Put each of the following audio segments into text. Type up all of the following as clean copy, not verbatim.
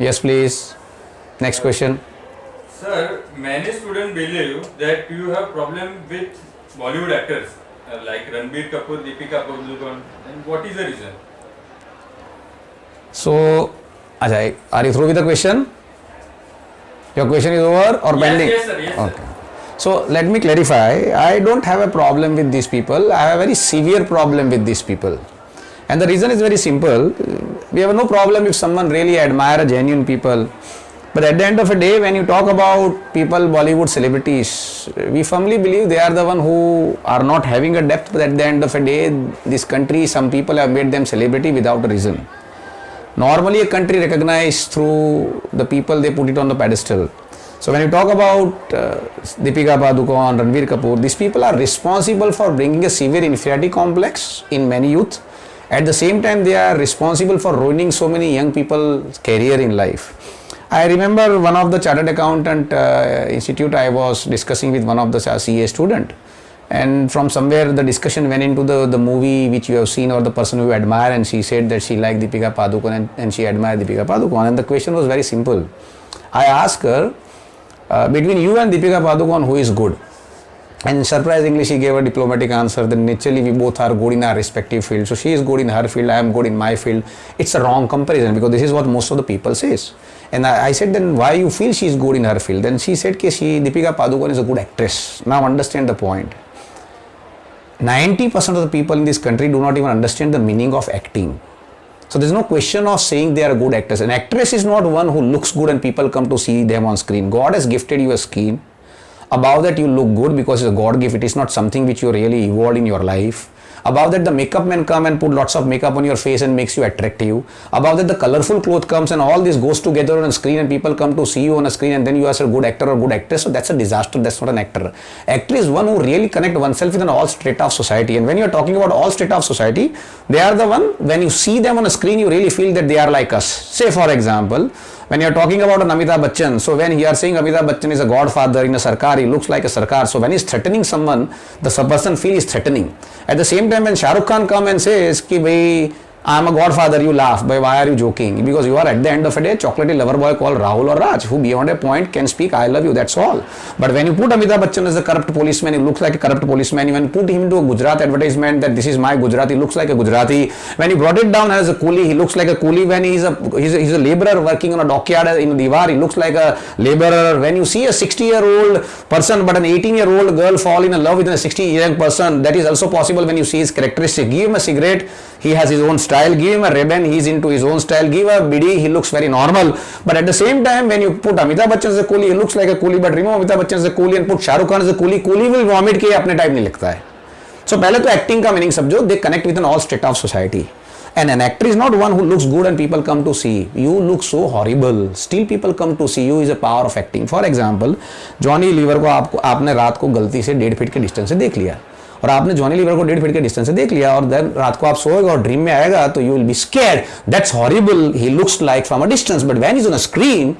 Yes, please. Next question. Sir, many students believe that you have problem with Bollywood actors like Ranbir Kapoor, Deepika Padukone, and what is the reason? So, Ajay, are you through with the question? Your question is over or pending? Yes, sir. Yes, Okay. sir. So let me clarify. I don't have a problem with these people. I have a very severe problem with these people. And the reason is very simple. We have no problem if someone really admire genuine people. But at the end of the day, when you talk about people, Bollywood celebrities, we firmly believe they are the one who are not having a depth. But at the end of the day, this country, some people have made them celebrity without a reason. Normally, a country recognized through the people they put it on the pedestal. So when you talk about Deepika Padukone, Ranbir Kapoor, these people are responsible for bringing a severe inferiority complex in many youth. At the same time, they are responsible for ruining so many young people's career in life. I remember one of the Chartered Accountant Institute, I was discussing with one of the CA student. And from somewhere the discussion went into the movie which you have seen or the person who you admire, and she said that she liked Deepika Padukone and she admired Deepika Padukone. And the question was very simple. I asked her, between you and Deepika Padukone, who is good? And surprisingly, she gave a diplomatic answer that naturally we both are good in our respective fields. So she is good in her field, I am good in my field. It's a wrong comparison because this is what most of the people says. And I said, then why you feel she is good in her field? Then she said, Deepika Padukone is a good actress. Now understand the point. 90% of the people in this country do not even understand the meaning of acting. So there is no question of saying they are a good actress. An actress is not one who looks good and people come to see them on screen. God has gifted you a skin. Above that you look good because it's a God gift. It is not something which you really evolved in your life. Above that the makeup men come and put lots of makeup on your face and makes you attractive. Above that the colorful cloth comes and all this goes together on a screen and people come to see you on a screen and then you are a good actor or good actress. So that's a disaster. That's not an actor. Actor is one who really connect oneself with an all strata of society. And when you are talking about all strata of society, they are the one, when you see them on a screen, you really feel that they are like us. Say for example, when you are talking about an Amitabh Bachchan, so when you are saying Amitabh Bachchan is a godfather in a sarkar, he looks like a sarkar. So when he is threatening someone, the person feels threatening. At the same time, when Shah Rukh Khan come and says ki bhai, I am a godfather, you laugh. But why are you joking? Because you are at the end of a day chocolatey lover boy called Rahul or Raj, who beyond a point can speak I love you, that's all. But when you put Amitabh Bachchan as a corrupt policeman, he looks like a corrupt policeman. When you put him to a Gujarat advertisement that this is my Gujarati, he looks like a Gujarati. When you brought it down as a coolie, he looks like a coolie. When he's a labourer working on a dockyard in Diwar, he looks like a labourer. When you see a 60-year-old person but an 18-year-old girl fall in love with a 60-year-old person, that is also possible when you see his characteristic. Give him a cigarette, he has his own style. Give him a ribbon, he is into his own style. Give a bidi, he looks very normal. But at the same time, when you put Amitabh Bachchan as a coolie, he looks like a coolie. But remove Amitabh Bachchan as a coolie and put Shah Rukh Khan as a coolie, coolie will vomit के अपने type नहीं लगता है. So पहले तो acting का meaning समझो, they connect with an all strata of society. And an actor is not one who looks good and people come to see. You look so horrible. Still people come to see you is a power of acting. For example, Johnny Lever को आपने रात को गलती से 1.5 feet के distance से देख लिया. और आपने जॉनी लीवर को 1.5 फीट के डिस्टेंस से देख लिया और देन रात को आप सोएगा और ड्रीम में आएगा तो you will be scared. That's horrible. He looks like from a distance but when he is on a screen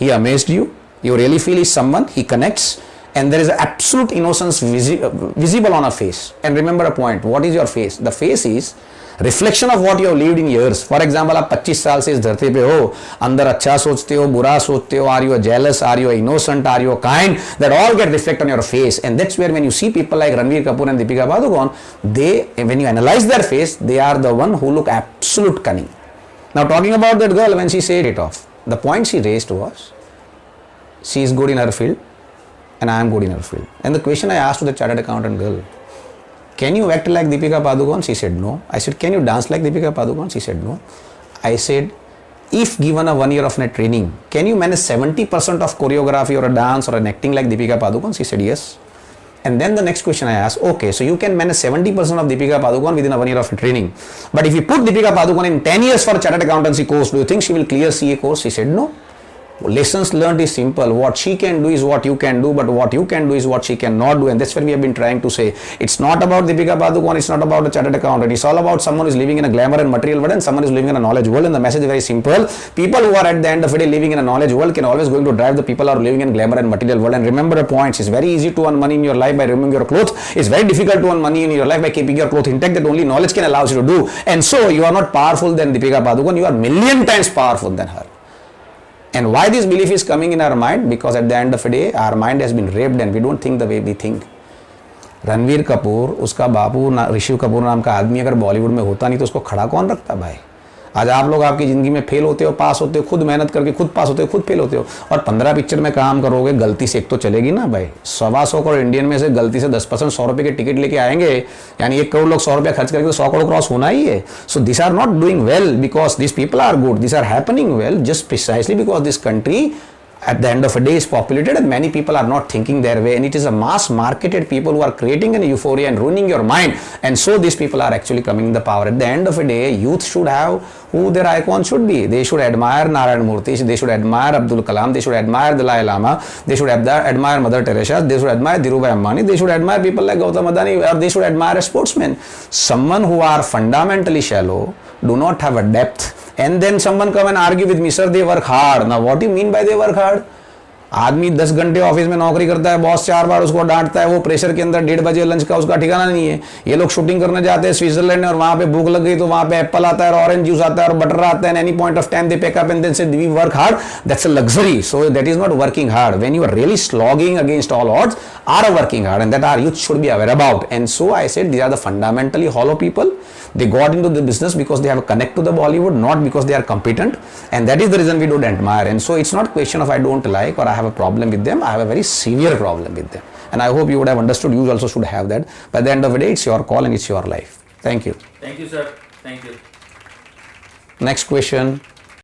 he amazed you. You really feel he's someone, he connects, and there is absolute innocence visible on a face. And remember a point, what is your face? The face is reflection of what you have lived in years. For example, आप 25 साल से इस धरती पे हो, अंदर अच्छा सोचते हो, बुरा सोचते हो, are you jealous, are you innocent, are you kind, that all get reflected on your face. And that's where when you see people like Ranbir Kapoor and Deepika Padukone, when you analyze their face, they are the one who look absolute cunning. Now talking about that girl, when she said it off, the point she raised was, she is good in her field and I am good in her field. And the question I asked to the chartered accountant girl, can you act like Deepika Padukone? She said no. I said, can you dance like Deepika Padukone? She said no. I said, if given a 1 year of net training, can you manage 70% of choreography or a dance or an acting like Deepika Padukone? She said yes. And then the next question I asked, okay, so you can manage 70% of Deepika Padukone within a 1 year of training. But if you put Deepika Padukone in 10 years for a chartered accountancy course, do you think she will clear CA course? She said no. Lessons learned is simple. What she can do is what you can do, but what you can do is what she cannot do. And that's what we have been trying to say. It's not about Deepika Padukone, it's not about a chartered accountant. It's all about someone who is living in a glamour and material world and someone who is living in a knowledge world. And the message is very simple. People who are at the end of the day living in a knowledge world can always going to drive the people who are living in glamour and material world. And remember a point, it's very easy to earn money in your life by removing your clothes. It's very difficult to earn money in your life by keeping your clothes intact, that only knowledge can allow you to do. And so you are not powerful than Deepika Padukone, you are million times powerful than her. And why this belief is coming in our mind? Because at the end of the day, our mind has been raped and we don't think the way we think. Ranveer Kapoor, उसका बापू ऋषि कपूर नाम का आदमी अगर बॉलीवुड में होता नहीं तो उसको खड़ा कौन रखता भाई? आज आप लोग आपकी ज़िंदगी में फेल होते हो, पास होते हो, खुद मेहनत करके खुद पास होते हो, खुद फेल होते हो, और 15 पिक्चर में काम करोगे, गलती से एक तो चलेगी ना भाई। 125 करोड़ इंडियन में से गलती से 10% 100 रुपये के टिकट लेके आएंगे, यानी 1 करोड़ लोग 100 रुपया खर्च करके तो 100 करोड़ क्रॉस होना ही है। So this are not doing well because this people are good, this are happening well just precisely because this country at the end of a day is populated and many people are not thinking their way, and it is a mass marketed people who are creating an euphoria and ruining your mind, and so these people are actually coming in the power. At the end of a day, youth should have who their icon should be. They should admire Narayan Murthy, they should admire Abdul Kalam, they should admire Dalai Lama, they should admire Mother Teresa, they should admire Dhirubhai Ambani, they should admire people like Gautam Adani, or they should admire a sportsman. Someone who are fundamentally shallow, do not have a depth, and then someone come and argue with me, sir, they work hard. Now what do you mean by they work hard? आदमी 10 घंटे office में नौकरी करता है, boss 4 बार उसको डांटता है, वो pressure के अंदर 1:30 बजे लंच का उसका ठिकाना नहीं है। ये लोग शूटिंग करने जाते हैं स्विट्जरलैंड और वहां पे भूख लग गई तो वहां पे एप्पल आता है और ऑरेंज जूस आता है और बटर आता है, any point of time they pick up and then say we work hard. That's a luxury, so that is not working hard. When you are really slogging against all odds or working hard, and that our youth should be aware about. And so I said these are the fundamentally hollow people. They got into the business because they have a connect to the Bollywood, not because they are competent, and that is the reason we don't admire. And so it's not a question of I don't like or I have a problem with them. I have a very severe problem with them, and I hope you would have understood. You also should have that. By the end of the day, it's your call and it's your life. Thank you. Thank you, sir. Thank you. Next question.